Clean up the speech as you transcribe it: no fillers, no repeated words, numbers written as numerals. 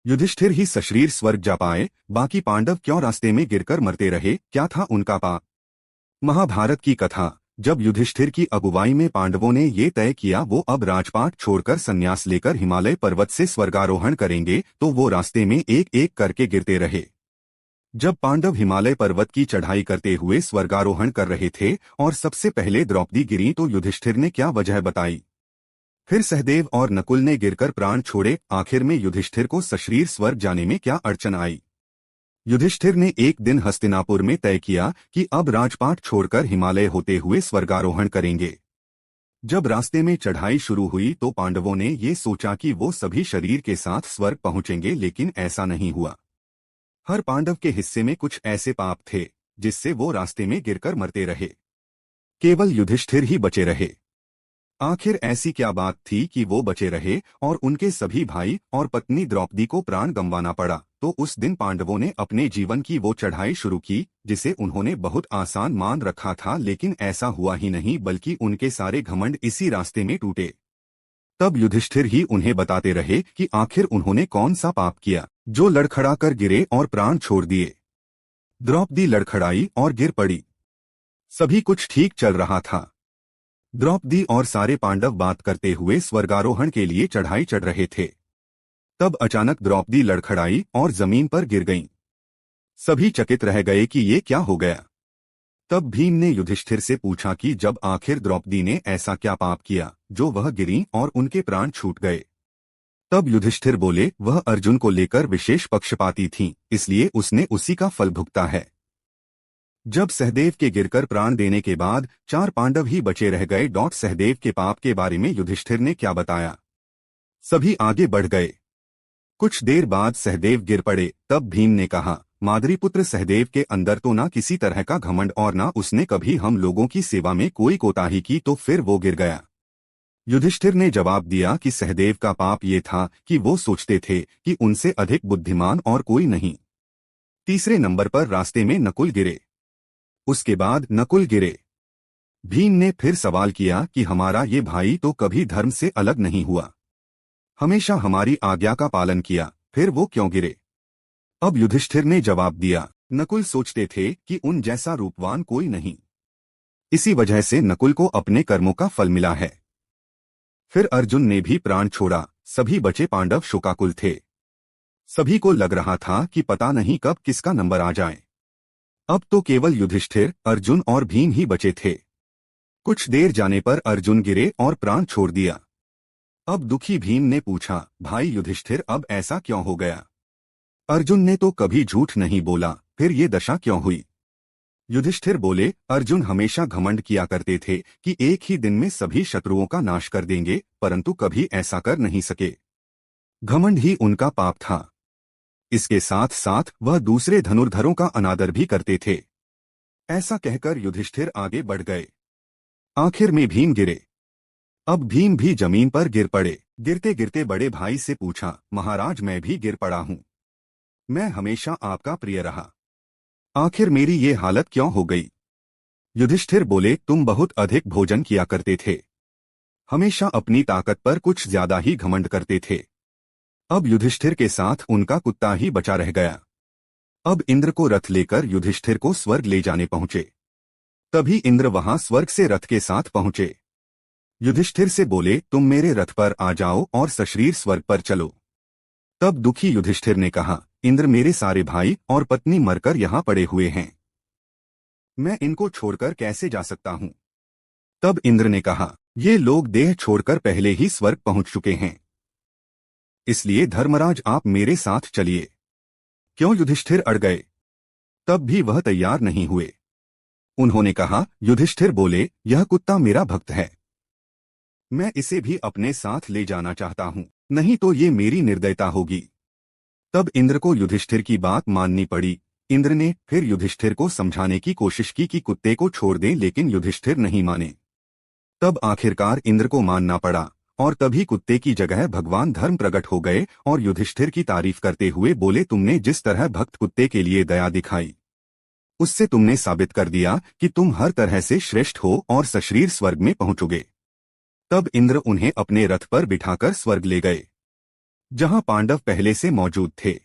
युधिष्ठिर ही सशरीर स्वर्ग जा पाए, बाकी पांडव क्यों रास्ते में गिरकर मरते रहे, क्या था उनका पाप। महाभारत की कथा। जब युधिष्ठिर की अगुवाई में पांडवों ने ये तय किया वो अब राजपाट छोड़कर संन्यास लेकर हिमालय पर्वत से स्वर्गारोहण करेंगे, तो वो रास्ते में एक एक करके गिरते रहे। जब पांडव हिमालय पर्वत की चढ़ाई करते हुए स्वर्गारोहण कर रहे थे और सबसे पहले द्रौपदी गिरी, तो युधिष्ठिर ने क्या वजह बताई। फिर सहदेव और नकुल ने गिरकर प्राण छोड़े। आखिर में युधिष्ठिर को सशरीर स्वर्ग जाने में क्या अड़चन आई। युधिष्ठिर ने एक दिन हस्तिनापुर में तय किया कि अब राजपाट छोड़कर हिमालय होते हुए स्वर्गारोहण करेंगे। जब रास्ते में चढ़ाई शुरू हुई तो पांडवों ने ये सोचा कि वो सभी शरीर के साथ स्वर्ग पहुंचेंगे, लेकिन ऐसा नहीं हुआ। हर पांडव के हिस्से में कुछ ऐसे पाप थे जिससे वो रास्ते में गिरकर मरते रहे। केवल युधिष्ठिर ही बचे रहे। आखिर ऐसी क्या बात थी कि वो बचे रहे और उनके सभी भाई और पत्नी द्रौपदी को प्राण गंवाना पड़ा। तो उस दिन पांडवों ने अपने जीवन की वो चढ़ाई शुरू की जिसे उन्होंने बहुत आसान मान रखा था, लेकिन ऐसा हुआ ही नहीं, बल्कि उनके सारे घमंड इसी रास्ते में टूटे। तब युधिष्ठिर ही उन्हें बताते रहे कि आखिर उन्होंने कौन सा पाप किया जो लड़खड़ाकर गिरे और प्राण छोड़ दिए। द्रौपदी लड़खड़ाई और गिर पड़ी। सभी कुछ ठीक चल रहा था। द्रौपदी और सारे पांडव बात करते हुए स्वर्गारोहण के लिए चढ़ाई चढ़ रहे थे। तब अचानक द्रौपदी लड़खड़ाई और जमीन पर गिर गईं। सभी चकित रह गए कि ये क्या हो गया। तब भीम ने युधिष्ठिर से पूछा कि जब आखिर द्रौपदी ने ऐसा क्या पाप किया जो वह गिरी और उनके प्राण छूट गए। तब युधिष्ठिर बोले, वह अर्जुन को लेकर विशेष पक्षपाती थीं, इसलिए उसने उसी का फल भुगता है। जब सहदेव के गिरकर प्राण देने के बाद 4 पांडव ही बचे रह गए। सहदेव के पाप के बारे में युधिष्ठिर ने क्या बताया। सभी आगे बढ़ गए। कुछ देर बाद सहदेव गिर पड़े। तब भीम ने कहा, माद्रीपुत्र सहदेव के अंदर तो ना किसी तरह का घमंड और ना उसने कभी हम लोगों की सेवा में कोई कोताही की, तो फिर वो गिर गया। युधिष्ठिर ने जवाब दिया कि सहदेव का पाप ये था कि वो सोचते थे कि उनसे अधिक बुद्धिमान और कोई नहीं। तीसरे नंबर पर रास्ते में नकुल गिरे। उसके बाद नकुल गिरे। भीम ने फिर सवाल किया कि हमारा ये भाई तो कभी धर्म से अलग नहीं हुआ, हमेशा हमारी आज्ञा का पालन किया, फिर वो क्यों गिरे। अब युधिष्ठिर ने जवाब दिया, नकुल सोचते थे कि उन जैसा रूपवान कोई नहीं, इसी वजह से नकुल को अपने कर्मों का फल मिला है। फिर अर्जुन ने भी प्राण छोड़ा। सभी बचे पांडव शोकाकुल थे। सभी को लग रहा था कि पता नहीं कब किसका नंबर आ जाए। अब तो केवल युधिष्ठिर, अर्जुन और भीम ही बचे थे। कुछ देर जाने पर अर्जुन गिरे और प्राण छोड़ दिया। अब दुखी भीम ने पूछा, भाई युधिष्ठिर अब ऐसा क्यों हो गया। अर्जुन ने तो कभी झूठ नहीं बोला, फिर ये दशा क्यों हुई। युधिष्ठिर बोले, अर्जुन हमेशा घमंड किया करते थे कि एक ही दिन में सभी शत्रुओं का नाश कर देंगे, परंतु कभी ऐसा कर नहीं सके। घमंड ही उनका पाप था। इसके साथ साथ वह दूसरे धनुर्धरों का अनादर भी करते थे। ऐसा कहकर युधिष्ठिर आगे बढ़ गए। आखिर में भीम गिरे। अब भीम भी जमीन पर गिर पड़े। गिरते गिरते बड़े भाई से पूछा, महाराज मैं भी गिर पड़ा हूँ, मैं हमेशा आपका प्रिय रहा, आखिर मेरी ये हालत क्यों हो गई। युधिष्ठिर बोले, तुम बहुत अधिक भोजन किया करते थे, हमेशा अपनी ताकत पर कुछ ज्यादा ही घमंड करते थे। अब युधिष्ठिर के साथ उनका कुत्ता ही बचा रह गया। अब इंद्र को रथ लेकर युधिष्ठिर को स्वर्ग ले जाने पहुंचे। तभी इंद्र वहां स्वर्ग से रथ के साथ पहुंचे। युधिष्ठिर से बोले, तुम मेरे रथ पर आ जाओ और सशरीर स्वर्ग पर चलो। तब दुखी युधिष्ठिर ने कहा, इंद्र मेरे सारे भाई और पत्नी मरकर यहाँ पड़े हुए हैं, मैं इनको छोड़कर कैसे जा सकता हूँ। तब इंद्र ने कहा, ये लोग देह छोड़कर पहले ही स्वर्ग पहुंच चुके हैं, इसलिए धर्मराज आप मेरे साथ चलिए। क्यों युधिष्ठिर अड़ गए। तब भी वह तैयार नहीं हुए। उन्होंने कहा, युधिष्ठिर बोले, यह कुत्ता मेरा भक्त है, मैं इसे भी अपने साथ ले जाना चाहता हूँ, नहीं तो ये मेरी निर्दयता होगी। तब इंद्र को युधिष्ठिर की बात माननी पड़ी। इंद्र ने फिर युधिष्ठिर को समझाने की कोशिश की कि कुत्ते को छोड़ दें, लेकिन युधिष्ठिर नहीं माने। तब आखिरकार इंद्र को मानना पड़ा और तभी कुत्ते की जगह भगवान धर्म प्रकट हो गए और युधिष्ठिर की तारीफ करते हुए बोले, तुमने जिस तरह भक्त कुत्ते के लिए दया दिखाई, उससे तुमने साबित कर दिया कि तुम हर तरह से श्रेष्ठ हो और सशरीर स्वर्ग में पहुंचोगे। तब इंद्र उन्हें अपने रथ पर बिठाकर स्वर्ग ले गए। जहां पांडव पहले से मौजूद थे।